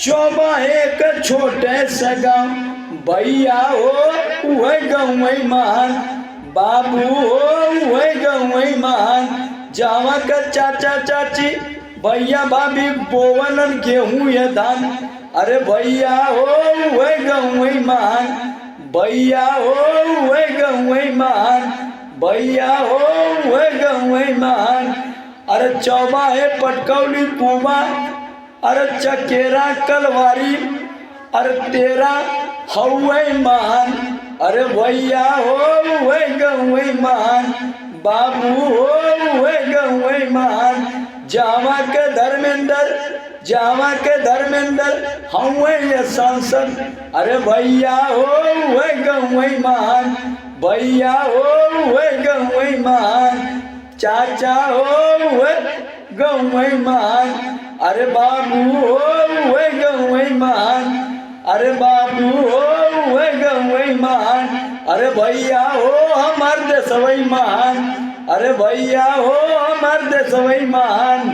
चौबा एक छोटे से गाँव भैया हो वह गाँव महान बाबू हो वह गाँव महान जावा का चाचा चाची भैया भाभी बोवन गेहूं या धान अरे भैया हो वह गाँव महान भैया हो वह गाँव महान भैया हो वह गाँव महान अरे चौबा है पटकौली पूमा अरे चकेरा कलवारी अरे तेरा हवे महान अरे भैया हो वह गाँव महान बाबू हो वह गाँव महान जावा के धर्मेंद्र हवे ये सांसद अरे भैया हो वह गाँव महान भैया हो वह गाँव महान चाचा हो वह गाँव महान अरे बाबू हो वह गाँव महान अरे बाबू हो वह गाँव महान अरे भैया हो हमार देशवई महान अरे भैया हो हमार देशवई महान।